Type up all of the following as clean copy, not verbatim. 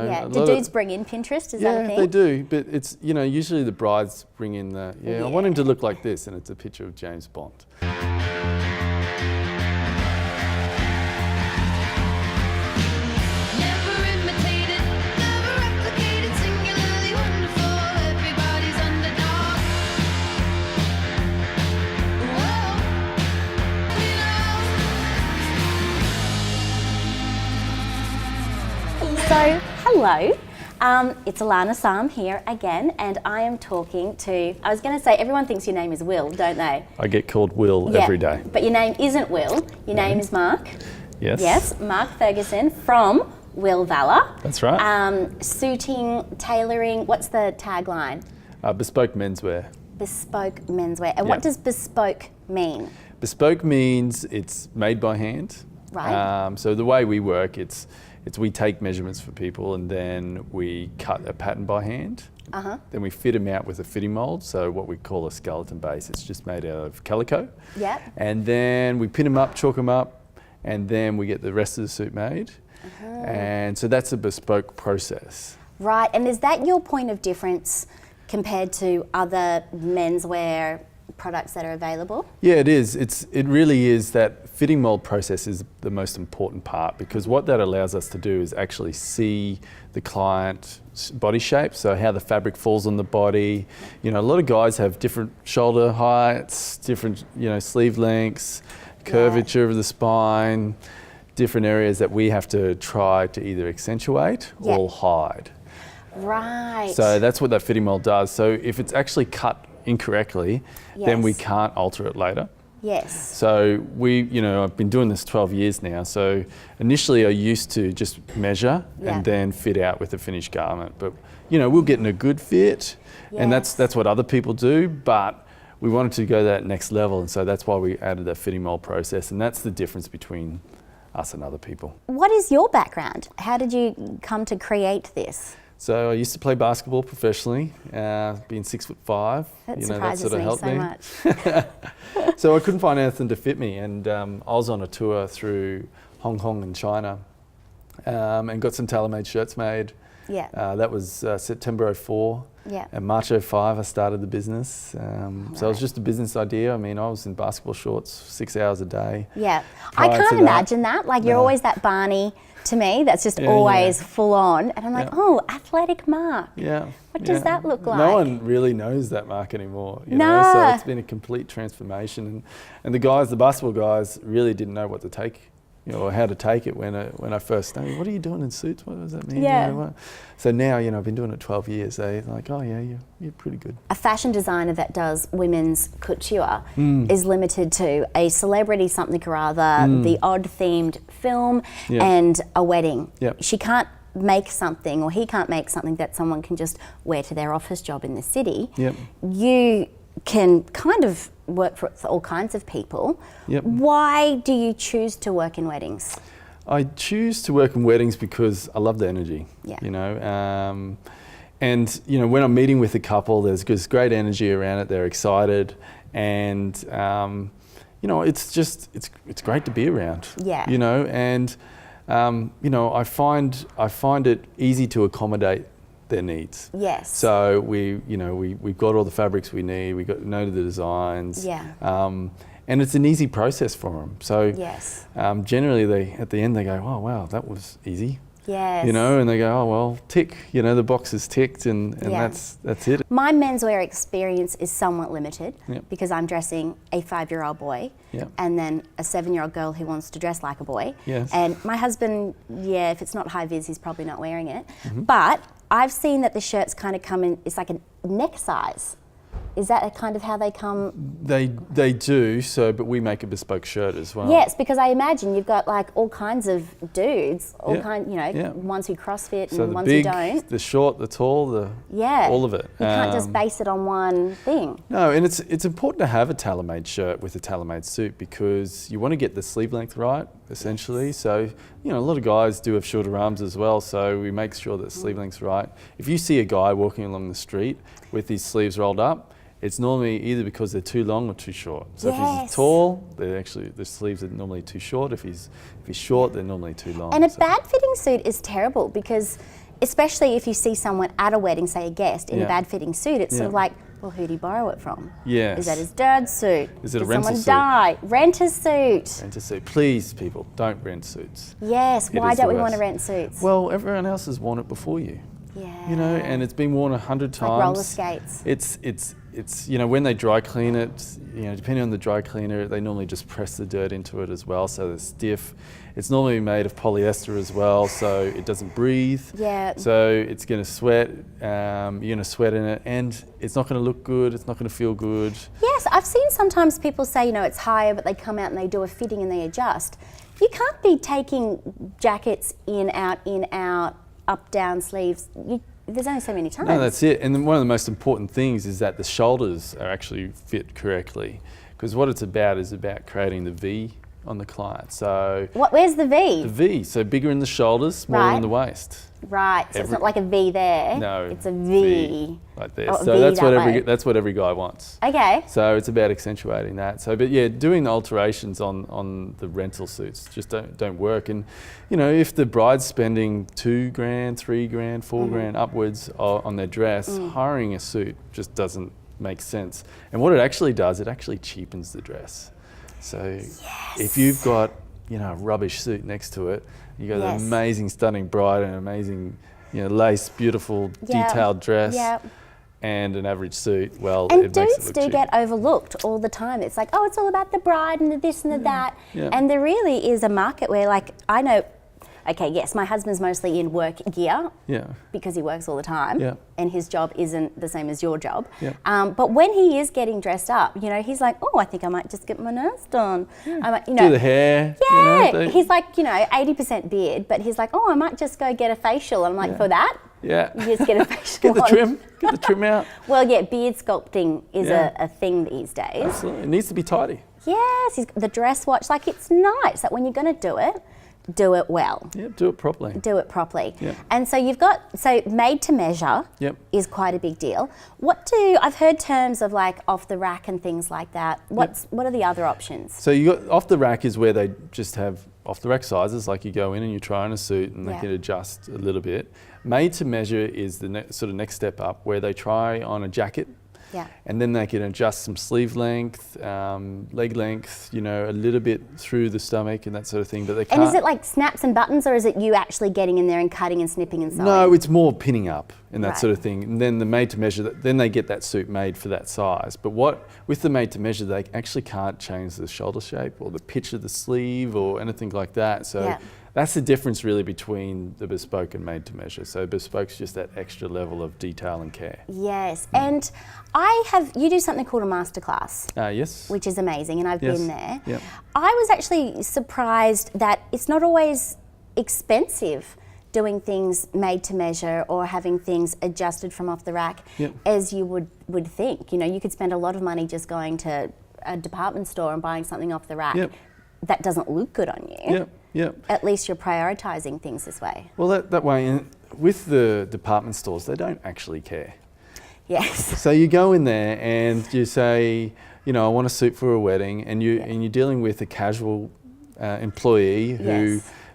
Yeah. Do dudes bring in Pinterest? Is that a thing? Yeah, they do. But it's, usually the brides bring in the, I want him to look like this, and it's a picture of James Bond. So, hello, it's Alana Sam here again, and I am talking to, I was going to say, everyone thinks your name is Will, don't they? I get called Will every day. But your name isn't Will, your name is Mark. Yes. Yes, Mark Ferguson from Valor. That's right. Suiting, tailoring, what's the tagline? Bespoke menswear. Bespoke menswear. And what does bespoke mean? Bespoke means it's made by hand. Right. So the way we work, it's we take measurements for people and then we cut a pattern by hand. Then we fit them out with a fitting mold, so what we call a skeleton base. It's just made out of calico. Yep. And then we pin them up, chalk them up, and then we get the rest of the suit made. And so that's a bespoke process. Right, and is that your point of difference compared to other menswear products that are available? Yeah, it is. It really is. That fitting mold process is the most important part, because what that allows us to do is actually see the client's body shape, so how the fabric falls on the body. A lot of guys have different shoulder heights, different sleeve lengths, curvature of the spine, different areas that we have to try to either accentuate or hide. Right. So that's what that fitting mold does. So if it's actually cut incorrectly, then we can't alter it later. Yes. So I've been doing this 12 years now. So initially I used to just measure and then fit out with a finished garment. But we'll get in a good fit, and that's what other people do. But we wanted to go that next level, and so that's why we added that fitting mold process, and that's the difference between us and other people. What is your background? How did you come to create this? So I used to play basketball professionally, being 6'5". That surprises sort of me helped so much. So I couldn't find anything to fit me, and I was on a tour through Hong Kong and China, and got some tailor-made shirts made. Yeah. That was September 04. Yeah. And March 05 I started the business. So it was just a business idea. I mean, I was in basketball shorts 6 hours a day. Yeah. I can't imagine that. Like, you're always that Barney to me that's just always full on. And I'm like, oh, athletic Mark. Yeah. What does that look like? No one really knows that Mark anymore. You No. know? So it's been a complete transformation. And the basketball guys really didn't know what to take, or how to take it when I first started. What are you doing in suits? What does that mean? Yeah. So now, I've been doing it 12 years. They're like, oh yeah, you're pretty good. A fashion designer that does women's couture is limited to a celebrity something or other, the odd themed film, and a wedding. Yep. She can't make something, or he can't make something that someone can just wear to their office job in the city. Yep. You can kind of work for all kinds of people. Yep. Why do you choose to work in weddings? I choose to work in weddings because I love the energy. Yeah. And when I'm meeting with a couple, there's this great energy around it. They're excited, and it's great to be around. Yeah. And I find it easy to accommodate their needs. Yes. So we've got all the fabrics we need. We know the designs. Yeah. And it's an easy process for them. So yes. Generally, at the end, they go, "Oh wow, that was easy." Yes. And they go, "Oh well, tick." The box is ticked, and that's it. My menswear experience is somewhat limited because I'm dressing a 5-year-old boy and then a 7-year-old girl who wants to dress like a boy. Yes. And my husband, if it's not high-vis, he's probably not wearing it. But I've seen that the shirts kind of come in, it's like a neck size. Is that kind of how they come? They do, but we make a bespoke shirt as well. Yes, because I imagine you've got like all kinds of dudes, ones who CrossFit and ones who don't. The short, the tall, all of it. You can't just base it on one thing. No, and it's important to have a tailor-made shirt with a tailor-made suit, because you want to get the sleeve length right, essentially. Yes. So, a lot of guys do have shorter arms as well, so we make sure that sleeve length's right. If you see a guy walking along the street with his sleeves rolled up, it's normally either because they're too long or too short. So if he's tall, the sleeves are normally too short. If he's short, they're normally too long. And a bad fitting suit is terrible, because especially if you see someone at a wedding, say a guest, in a bad fitting suit, it's sort of like, well, who did he borrow it from? Yes. Is that his dad's suit? Is it Did a rental someone suit? die? Rent a suit. Rent a suit. Please, people, don't rent suits. Yes, It why is the don't we want worst. to rent suits? Well, everyone else has worn it before you. Yeah. You know, and it's been worn 100 times. like roller skates. It's you know, when they dry clean it, you know, depending on the dry cleaner, they normally just press the dirt into it as well, so they're stiff. It's normally made of polyester as well, so it doesn't breathe. Yeah. So it's going to sweat. You're going to sweat in it, and it's not going to look good. It's not going to feel good. Yes, I've seen sometimes people say, you know, it's higher, but they come out and they do a fitting and they adjust. You can't be taking jackets in, out, up, down, sleeves. There's only so many times. No, that's it. And then one of the most important things is that the shoulders are actually fit correctly, because what it's about is about creating the V on the client. So Where's the V? the V, so bigger in the shoulders, smaller Right. in the waist. Right, so it's not like a V there. No, It's a V. like there. Oh, So V that's that way. that's what every guy wants. Okay. So it's about accentuating that. So, but yeah, doing the alterations on the rental suits just don't work. And you know, if the bride's spending $2,000, $3,000, $4,000 upwards on their dress, hiring a suit just doesn't make sense. And what it actually does, it actually cheapens the dress. So if you've got, you know, a rubbish suit next to it, you got an amazing, stunning bride and an amazing, you know, lace, beautiful, detailed dress. And an average suit, well, And it makes it dudes look do cheap. get overlooked all the time. It's like, oh, it's all about the bride and the this and the that. Yeah. And there really is a market where, like, I know, okay, yes, my husband's mostly in work gear Yeah. because he works all the time, Yeah. and his job isn't the same as your job. Yeah. But when he is getting dressed up, you know, he's like, oh, I think I might just get my nails done. I might, you know, Do the hair. yeah, You know, he's like, you know, 80% beard, but he's like, oh, I might just go get a facial. And I'm like, for that? yeah. You just get a facial. Get the on. trim. Get the trim out. Well, yeah, beard sculpting is Yeah. a thing these days. Absolutely. It needs to be tidy. Yes, the dress watch, like, it's nice that when you're going to do it well. Yeah, do it properly. Do it properly. Yep. And so you've got, so made to measure Yep. is quite a big deal. I've heard terms of like off the rack and things like that. What are the other options? So you got off the rack is where they just have off the rack sizes, like you go in and you try on a suit and they can adjust a little bit. Made to measure is the sort of next step up, where they try on a jacket. Yeah. And then they can adjust some sleeve length, leg length, you know, a little bit through the stomach and that sort of thing. But they can't. And is it like snaps and buttons, or is it you actually getting in there and cutting and snipping and sewing? No, it's more pinning up and that Right. sort of thing. And then the made to measure, then they get that suit made for that size. But with the made to measure, they actually can't change the shoulder shape or the pitch of the sleeve or anything like that. So that's the difference really between the bespoke and made to measure. So bespoke's just that extra level of detail and care. Yes, and you do something called a masterclass. Yes. Which is amazing, and I've been there. Yep. I was actually surprised that it's not always expensive doing things made to measure or having things adjusted from off the rack as you would think. You know, you could spend a lot of money just going to a department store and buying something off the rack that doesn't look good on you. At least you're prioritising things this way. Well, that way, and with the department stores, they don't actually care. Yes. So you go in there and you say, you know, I want a suit for a wedding, and you're dealing with a casual employee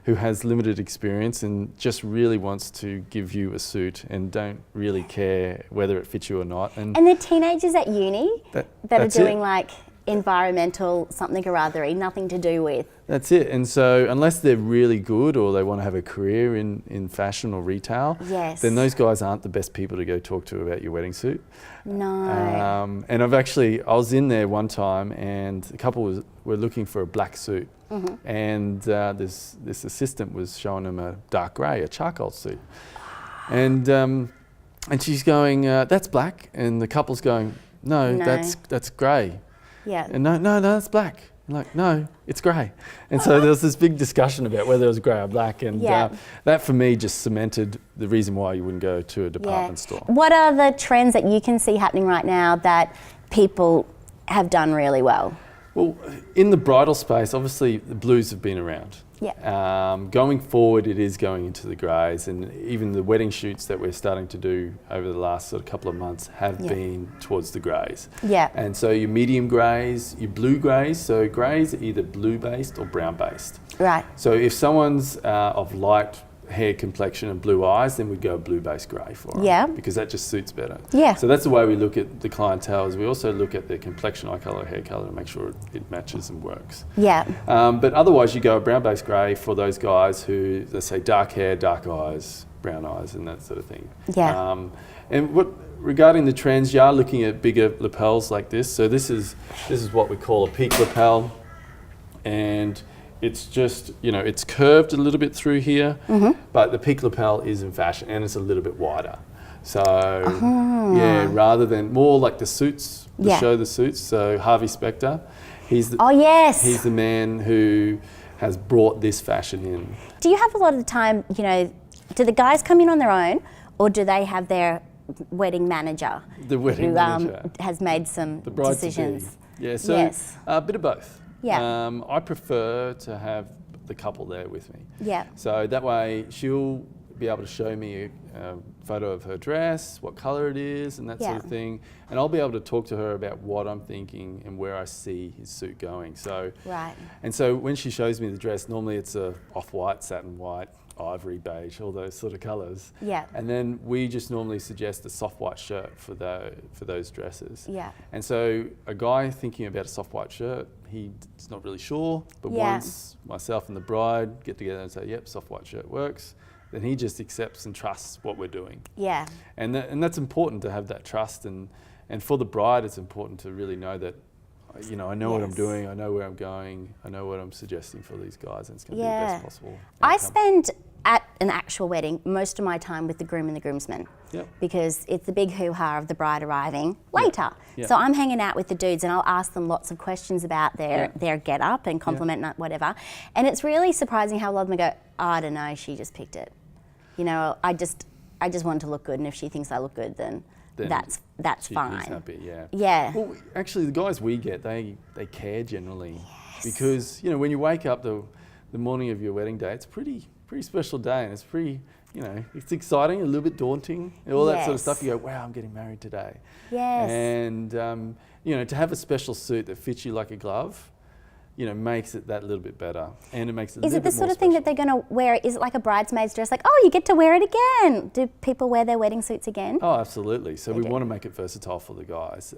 who has limited experience and just really wants to give you a suit and don't really care whether it fits you or not. And they're teenagers at uni that are doing like environmental something or other, nothing to do with. That's it. And so unless they're really good or they want to have a career in fashion or retail, then those guys aren't the best people to go talk to about your wedding suit. No. And I was in there one time and a couple were looking for a black suit. And this assistant was showing them a dark grey, a charcoal suit. And she's going, that's black. And the couple's going, no. that's grey. Yeah. And no, that's black. I'm like, no, it's grey. And so there was this big discussion about whether it was grey or black. And that for me just cemented the reason why you wouldn't go to a department store. What are the trends that you can see happening right now that people have done really well? Well, in the bridal space, obviously the blues have been around. Going forward, it is going into the greys, and even the wedding shoots that we're starting to do over the last sort of couple of months have been towards the greys. And so your medium greys, your blue greys, so greys are either blue based or brown based. Right. So if someone's of light hair complexion and blue eyes, then we'd go blue-based grey for them. Yeah. Because that just suits better. Yeah. So that's the way we look at the clientele, is we also look at their complexion, eye colour, hair colour, to make sure it matches and works. Yeah. But otherwise, you go a brown-based grey for those guys who, let's say, dark hair, dark eyes, brown eyes, and that sort of thing. Yeah. Regarding the trends, you are looking at bigger lapels like this. So this is what we call a peak lapel, and it's just, it's curved a little bit through here, but the peak lapel is in fashion, and it's a little bit wider. So rather than more like the suits, show the suits. So Harvey Specter, he's the man who has brought this fashion in. Do you have a lot of the time, do the guys come in on their own, or do they have their wedding manager? The wedding manager has made some decisions. Yeah, so a bit of both. Yeah. I prefer to have the couple there with me. Yeah. So that way she'll be able to show me a photo of her dress, what colour it is, and that sort of thing. And I'll be able to talk to her about what I'm thinking and where I see his suit going. So, and so when she shows me the dress, normally it's a off-white, satin white, ivory, beige, all those sort of colours. Yeah. And then we just normally suggest a soft white shirt for those dresses. Yeah. And so a guy thinking about a soft white shirt, he's not really sure, but once myself and the bride get together and say, yep, soft white shirt works, then he just accepts and trusts what we're doing. Yeah. And that's important, to have that trust, and for the bride it's important to really know that, I know what I'm doing, I know where I'm going, I know what I'm suggesting for these guys, and it's going to be the best possible outcome. I spend at an actual wedding most of my time with the groom and the groomsmen, because it's the big hoo-ha of the bride arriving later. So I'm hanging out with the dudes, and I'll ask them lots of questions about their get-up and compliment and whatever. And it's really surprising how a lot of them go, oh, I don't know, she just picked it. I just want to look good, and if she thinks I look good, then that's fine. She's happy, yeah. Yeah. Well, actually, the guys we get, they care generally, because when you wake up the morning of your wedding day, it's a pretty special day, and it's pretty, it's exciting, a little bit daunting, and all that sort of stuff. You go, wow, I'm getting married today. Yes. And to have a special suit that fits you like a glove, makes it that little bit better, and it makes it. Is it the sort of thing that they're going to wear? Is it like a bridesmaid's dress? Like, oh, you get to wear it again. Do people wear their wedding suits again? Oh, absolutely. So we want to make it versatile for the guys.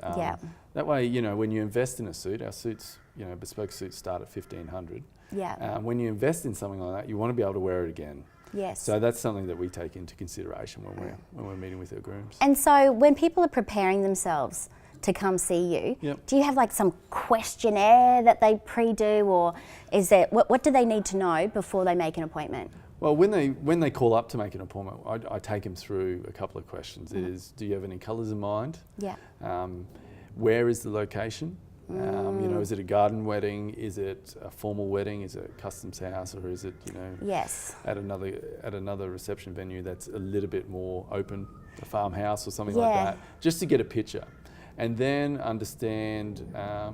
That way, when you invest in a suit, our suits, bespoke suits start at $1,500. Yeah. When you invest in something like that, you want to be able to wear it again. Yes. So that's something that we take into consideration when we're meeting with our grooms. And so when people are preparing themselves to come see you, do you have like some questionnaire that they pre-do, or is there, what do they need to know before they make an appointment? Well, when they call up to make an appointment, I take them through a couple of questions. Is, do you have any colours in mind? Yeah. Where is the location? Is it a garden wedding? Is it a formal wedding? Is it a customs house, or is it, at another reception venue that's a little bit more open, a farmhouse or something like that, just to get a picture. And then understand, how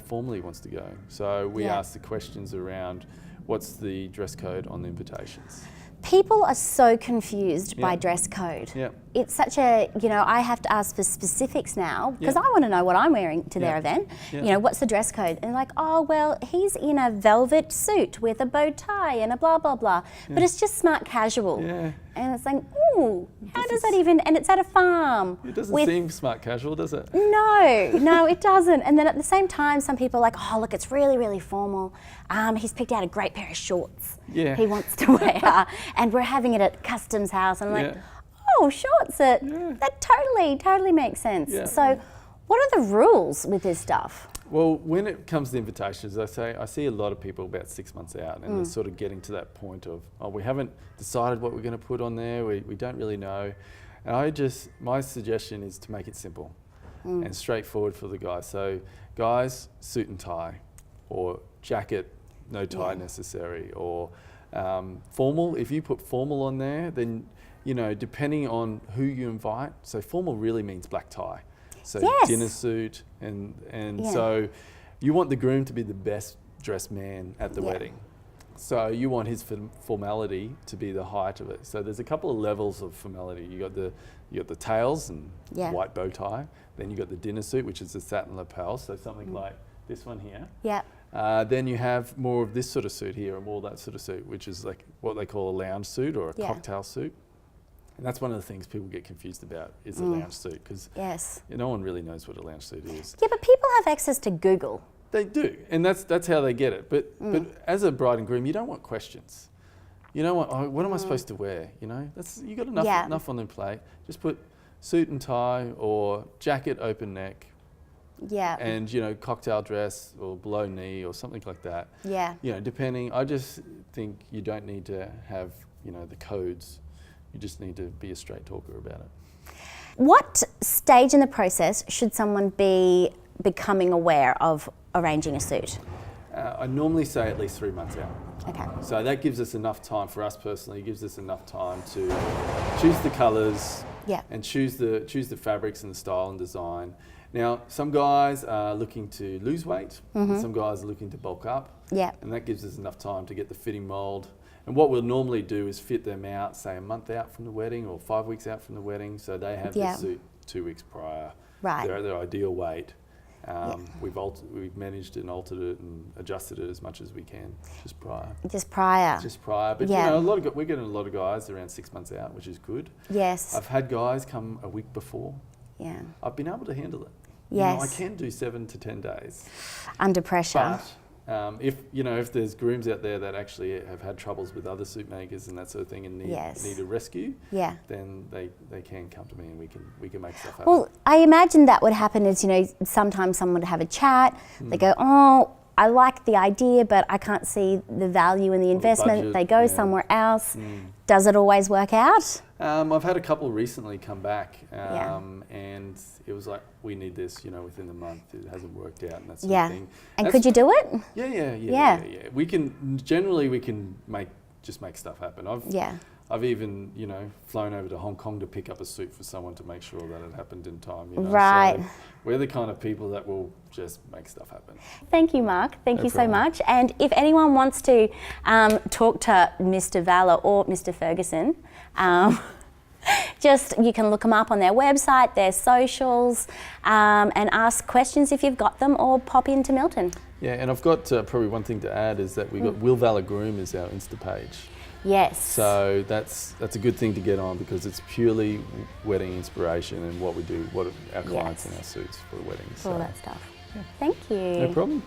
formally he wants to go. So we ask the questions around what's the dress code on the invitations. People are so confused by dress code. Yeah. It's such a, I have to ask for specifics now, because I want to know what I'm wearing to their event. Yeah. What's the dress code? And like, oh, well, he's in a velvet suit with a bow tie and a blah, blah, blah. Yeah. But it's just smart casual. Yeah. And it's like, ooh, how does that even, and it's at a farm. It doesn't seem smart casual, does it? No, it doesn't. And then at the same time, some people are like, oh, look, it's really, really formal. He's picked out a great pair of shorts he wants to wear. And we're having it at Customs House. And I'm like, oh, shorts, that totally makes sense. Yeah. So what are the rules with this stuff? Well, when it comes to invitations, I see a lot of people about 6 months out, and they're sort of getting to that point of, oh, we haven't decided what we're going to put on there, we don't really know. And my suggestion is to make it simple and straightforward for the guys. So guys, suit and tie, or jacket, no tie necessary, or formal. If you put formal on there, then, depending on who you invite, so formal really means black tie. So dinner suit, and so you want the groom to be the best dressed man at the wedding. So you want his formality to be the height of it. So there's a couple of levels of formality. You got the tails and white bow tie. Then you got the dinner suit, which is the satin lapel. So something like this one here. Yeah. Then you have more of this sort of suit here, or more that sort of suit, which is like what they call a lounge suit or a cocktail suit. And that's one of the things people get confused about is a lounge suit, because no one really knows what a lounge suit is. Yeah, but people have access to Google. They do, and that's how they get it. But as a bride and groom, you don't want questions. You don't want, oh, what am I supposed to wear? You know, you got enough on the plate. Just put suit and tie or jacket, open neck. Yeah. And, you know, cocktail dress or below knee or something like that. Yeah. You know, depending, I just think you don't need to have, you know, the codes. You just need to be a straight talker about it. What stage in the process should someone be becoming aware of arranging a suit? I normally say at least 3 months out. Okay. So that gives us enough time, for us personally, it gives us enough time to choose the colours and choose the fabrics and the style and design. Now, some guys are looking to lose weight, and some guys are looking to bulk up, and that gives us enough time to get the fitting mould. And what we'll normally do is fit them out, say a month out from the wedding or 5 weeks out from the wedding, so they have the suit 2 weeks prior. Right. They're at their ideal weight. We've managed and altered it and adjusted it as much as we can just prior. Just prior. Just prior, but you know, we're getting a lot of guys around 6 months out, which is good. Yes. I've had guys come a week before. Yeah. I've been able to handle it. Yes. You know, I can do 7 to 10 days. Under pressure. But if there's grooms out there that actually have had troubles with other suit makers and that sort of thing and need a rescue, then they can come to me and we can make stuff happen. Well, I imagine that would happen is, you know, sometimes someone would have a chat, they go, oh, I like the idea, but I can't see the value in the investment. Budget, they go somewhere else. Does it always work out? I've had a couple recently come back, and it was like, we need this, you know, within the month. It hasn't worked out, and that sort of thing. And could you do it? Yeah. We can make stuff happen. I've even, you know, flown over to Hong Kong to pick up a suit for someone to make sure that it happened in time. You know? Right. So we're the kind of people that will just make stuff happen. Thank you, Mark. Thank you so problem. much. And if anyone wants to talk to Mr. Valor or Mr. Ferguson, you can look them up on their website, their socials, and ask questions if you've got them, or pop into Milton. Yeah, and I've got probably one thing to add is that we've got Will Valor Groom is our Insta page. Yes. So that's a good thing to get on, because it's purely wedding inspiration and what we do, what our clients in our suits for the weddings. All that stuff. Thank you. No problem.